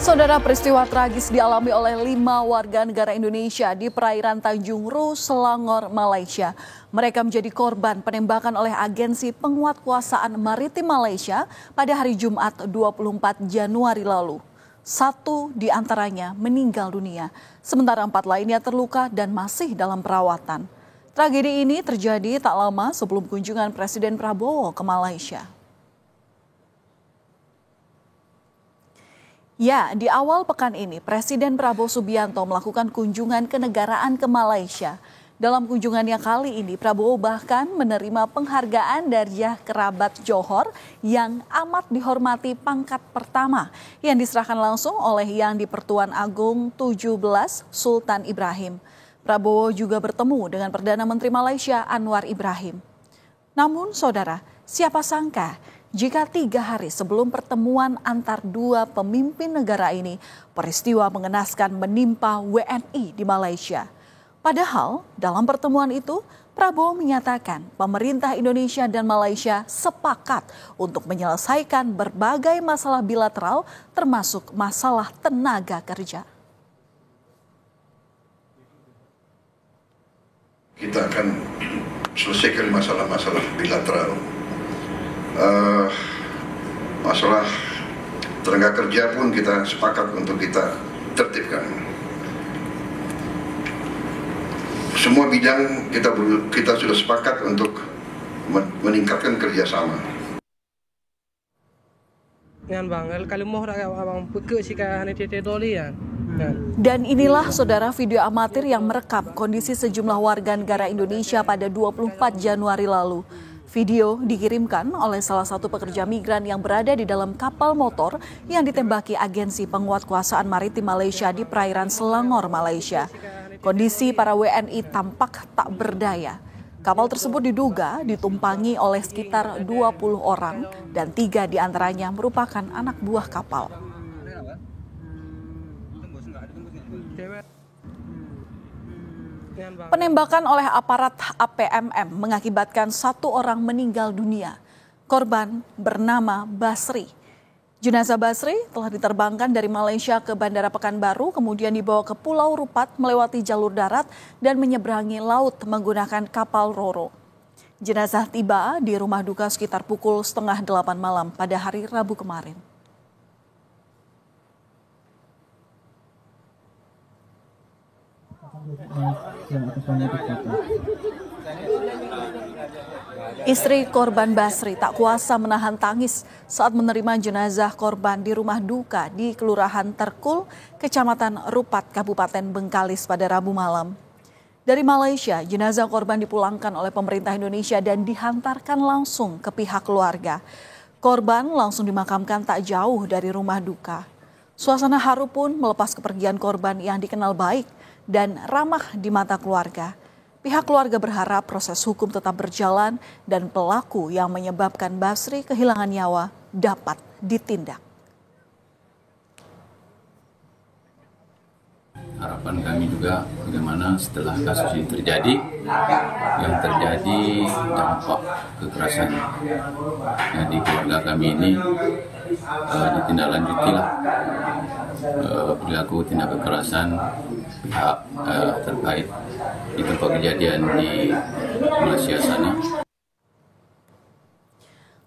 Saudara, peristiwa tragis dialami oleh 5 warga negara Indonesia di perairan Tanjung Ru, Selangor, Malaysia. Mereka menjadi korban penembakan oleh agensi penguatkuasaan maritim Malaysia pada hari Jumat 24 Januari lalu. 1 di antaranya meninggal dunia, sementara 4 lainnya terluka dan masih dalam perawatan. Tragedi ini terjadi tak lama sebelum kunjungan Presiden Prabowo ke Malaysia. Ya, di awal pekan ini, Presiden Prabowo Subianto melakukan kunjungan kenegaraan ke Malaysia. Dalam kunjungannya kali ini, Prabowo bahkan menerima penghargaan Darjah Kerabat Johor yang amat dihormati pangkat pertama yang diserahkan langsung oleh Yang di-Pertuan Agong 17 Sultan Ibrahim. Prabowo juga bertemu dengan Perdana Menteri Malaysia Anwar Ibrahim. Namun, saudara, siapa sangka jika 3 hari sebelum pertemuan antar 2 pemimpin negara ini, peristiwa mengenaskan menimpa WNI di Malaysia. Padahal dalam pertemuan itu, Prabowo menyatakan pemerintah Indonesia dan Malaysia sepakat untuk menyelesaikan berbagai masalah bilateral termasuk masalah tenaga kerja. Kita akan selesaikan masalah-masalah bilateral. Masalah tenaga kerja pun kita sepakat untuk kita tertibkan. Semua bidang kita sudah sepakat untuk meningkatkan kerjasama. Dan inilah saudara video amatir yang merekam kondisi sejumlah warga negara Indonesia pada 24 Januari lalu. Video dikirimkan oleh salah satu pekerja migran yang berada di dalam kapal motor yang ditembaki agensi penguatkuasaan maritim Malaysia di perairan Selangor, Malaysia. Kondisi para WNI tampak tak berdaya. Kapal tersebut diduga ditumpangi oleh sekitar 20 orang dan 3 diantaranya merupakan anak buah kapal. Penembakan oleh aparat APMM mengakibatkan 1 orang meninggal dunia. Korban bernama Basri. Jenazah Basri telah diterbangkan dari Malaysia ke Bandara Pekanbaru, kemudian dibawa ke Pulau Rupat melewati jalur darat dan menyeberangi laut menggunakan kapal Roro. Jenazah tiba di rumah duka sekitar pukul 7:30 malam pada hari Rabu kemarin. Istri korban Basri tak kuasa menahan tangis saat menerima jenazah korban di rumah duka di Kelurahan Terkul, Kecamatan Rupat, Kabupaten Bengkalis pada Rabu malam. Dari Malaysia, jenazah korban dipulangkan oleh pemerintah Indonesia dan dihantarkan langsung ke pihak keluarga. Korban langsung dimakamkan tak jauh dari rumah duka. Suasana haru pun melepas kepergian korban yang dikenal baik dan ramah di mata keluarga. Pihak keluarga berharap proses hukum tetap berjalan dan pelaku yang menyebabkan Basri kehilangan nyawa dapat ditindak. Harapan kami juga bagaimana setelah kasus ini terjadi, yang terjadi dampak kekerasan di keluarga kami ini ditindaklanjutilah perilaku tindak kekerasan pihak terkait di tempat kejadian di Malaysia sana.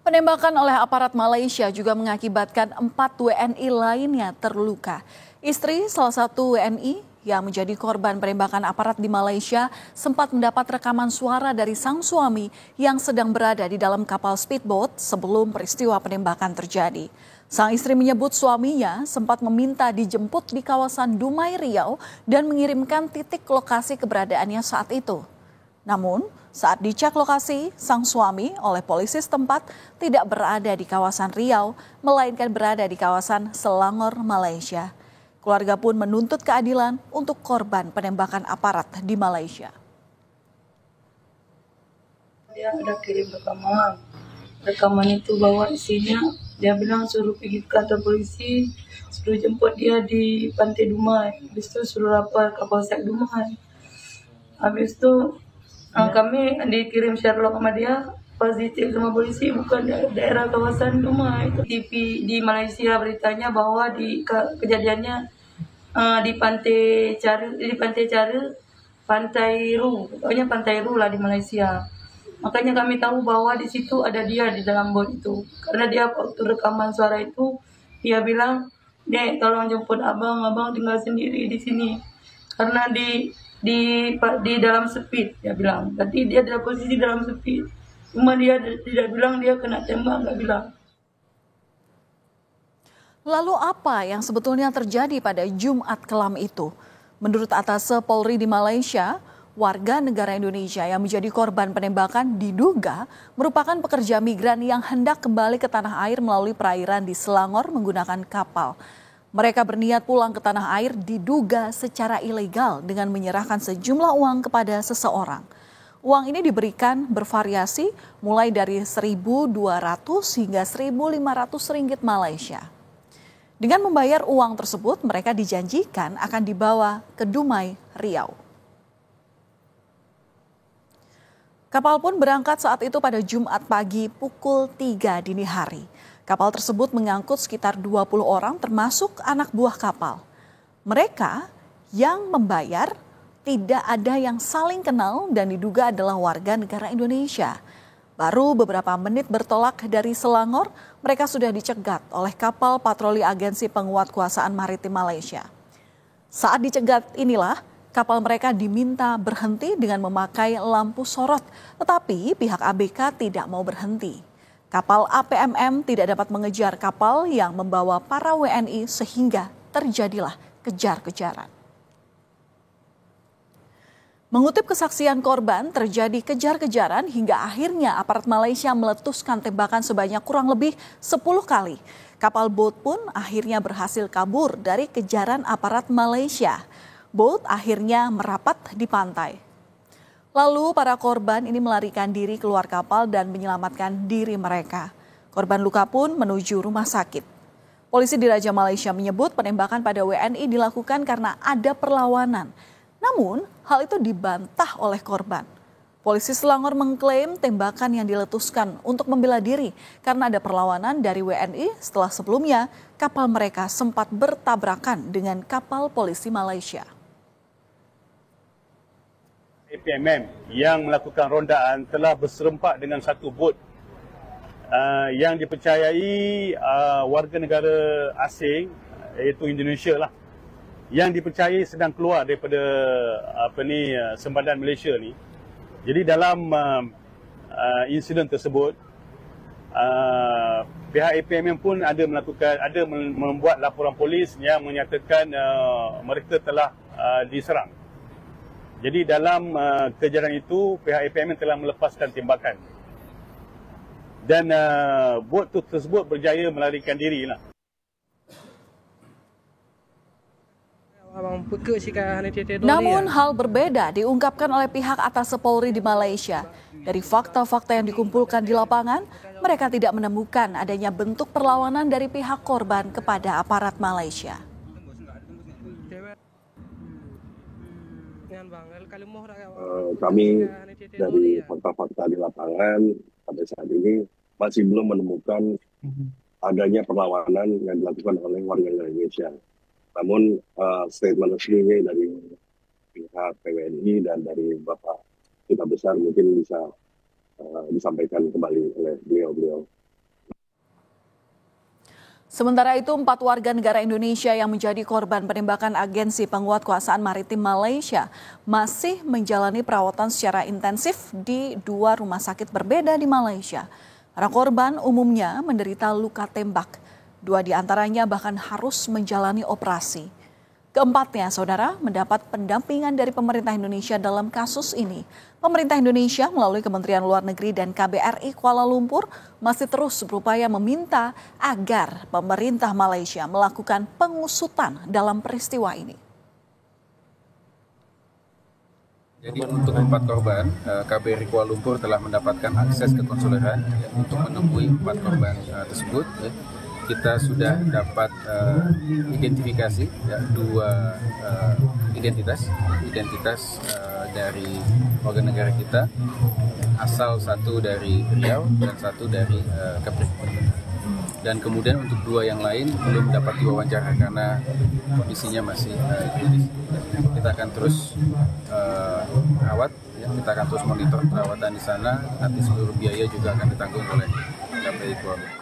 Penembakan oleh aparat Malaysia juga mengakibatkan 4 WNI lainnya terluka. Istri salah satu WNI yang menjadi korban penembakan aparat di Malaysia sempat mendapat rekaman suara dari sang suami yang sedang berada di dalam kapal speedboat sebelum peristiwa penembakan terjadi. Sang istri menyebut suaminya sempat meminta dijemput di kawasan Dumai, Riau dan mengirimkan titik lokasi keberadaannya saat itu. Namun, saat dicek lokasi, sang suami oleh polisi setempat tidak berada di kawasan Riau, melainkan berada di kawasan Selangor, Malaysia. Keluarga pun menuntut keadilan untuk korban penembakan aparat di Malaysia. Dia ada kirim rekaman. Rekaman itu bawa isinya, dia bilang suruh pergi ke kantor polisi, suruh jemput dia di Pantai Dumai. Habis itu suruh lapor ke Polsek Dumai. Habis itu kami dikirim Sherlock sama dia, positif sama polisi bukan daerah kawasan Dumai. TV di Malaysia beritanya bahwa kejadiannya di Pantai Cara, Pantai Ru, pokoknya Pantai Ru lah di Malaysia. Makanya kami tahu bahwa di situ ada dia di dalam bot itu. Karena dia waktu rekaman suara itu, dia bilang, "Dek, tolong jemput abang tinggal sendiri di sini." Karena di dalam speed, dia bilang. Berarti dia dalam posisi dalam speed. Cuma dia tidak bilang dia kena tembak, nggak bilang. Lalu apa yang sebetulnya terjadi pada Jumat kelam itu? Menurut Atase Polri di Malaysia, warga negara Indonesia yang menjadi korban penembakan diduga merupakan pekerja migran yang hendak kembali ke tanah air melalui perairan di Selangor menggunakan kapal. Mereka berniat pulang ke tanah air diduga secara ilegal dengan menyerahkan sejumlah uang kepada seseorang. Uang ini diberikan bervariasi mulai dari 1.200 hingga 1.500 ringgit Malaysia. Dengan membayar uang tersebut, mereka dijanjikan akan dibawa ke Dumai, Riau. Kapal pun berangkat saat itu pada Jumat pagi pukul 3 dini hari. Kapal tersebut mengangkut sekitar 20 orang termasuk anak buah kapal. Mereka yang membayar tidak ada yang saling kenal dan diduga adalah warga negara Indonesia. Baru beberapa menit bertolak dari Selangor, mereka sudah dicegat oleh kapal patroli Agensi Penguatkuasaan Maritim Malaysia. Saat dicegat inilah, kapal mereka diminta berhenti dengan memakai lampu sorot, tetapi pihak ABK tidak mau berhenti. Kapal APMM tidak dapat mengejar kapal yang membawa para WNI sehingga terjadilah kejar-kejaran. Mengutip kesaksian korban, terjadi kejar-kejaran hingga akhirnya aparat Malaysia meletuskan tembakan sebanyak kurang lebih 10 kali. Kapal bot pun akhirnya berhasil kabur dari kejaran aparat Malaysia. Bot akhirnya merapat di pantai. Lalu para korban ini melarikan diri keluar kapal dan menyelamatkan diri mereka. Korban luka pun menuju rumah sakit. Polisi di Raja Malaysia menyebut penembakan pada WNI dilakukan karena ada perlawanan. Namun, hal itu dibantah oleh korban. Polisi Selangor mengklaim tembakan yang diletuskan untuk membela diri karena ada perlawanan dari WNI setelah sebelumnya kapal mereka sempat bertabrakan dengan kapal polisi Malaysia. APMM yang melakukan rondaan telah berserempak dengan satu bot yang dipercayai warga negara asing, iaitu Indonesia lah, yang dipercayai sedang keluar daripada Sembadan Malaysia ni. Jadi dalam insiden tersebut, pihak APMM pun ada membuat laporan polis yang menyatakan mereka telah diserang. Jadi dalam kejaran itu, pihak APMM telah melepaskan tembakan. Dan bot tersebut berjaya melarikan diri lah. Namun hal berbeda diungkapkan oleh pihak Atase Polri di Malaysia. Dari fakta-fakta yang dikumpulkan di lapangan, mereka tidak menemukan adanya bentuk perlawanan dari pihak korban kepada aparat Malaysia. Kami dari fakta-fakta di lapangan pada saat ini masih belum menemukan adanya perlawanan yang dilakukan oleh warga Indonesia. Namun statement resmi dari pihak PWNI dan dari Bapak Duta Besar mungkin bisa disampaikan kembali oleh beliau-beliau. Sementara itu, 4 warga negara Indonesia yang menjadi korban penembakan Agensi Penguatkuasaan Maritim Malaysia masih menjalani perawatan secara intensif di 2 rumah sakit berbeda di Malaysia. Para korban umumnya menderita luka tembak. 2 di antaranya bahkan harus menjalani operasi. Keempatnya, saudara, mendapat pendampingan dari pemerintah Indonesia dalam kasus ini. Pemerintah Indonesia melalui Kementerian Luar Negeri dan KBRI Kuala Lumpur masih terus berupaya meminta agar pemerintah Malaysia melakukan pengusutan dalam peristiwa ini. Jadi untuk 4 korban, KBRI Kuala Lumpur telah mendapatkan akses ke konsuleran untuk menemui 4 korban tersebut. Kita sudah dapat identifikasi 2 identitas dari warga negara kita asal satu dari Riau dan satu dari Kepri. Dan kemudian untuk 2 yang lain belum dapat diwawancara karena kondisinya masih kritis. Kita akan terus rawat, ya, kita akan terus monitor perawatan di sana. Nanti seluruh biaya juga akan ditanggung oleh KPRI Kuala Lumpur.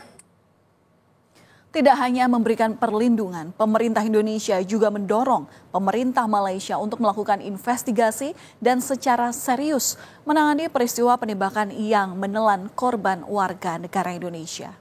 Tidak hanya memberikan perlindungan, pemerintah Indonesia juga mendorong pemerintah Malaysia untuk melakukan investigasi dan secara serius menangani peristiwa penembakan yang menelan korban warga negara Indonesia.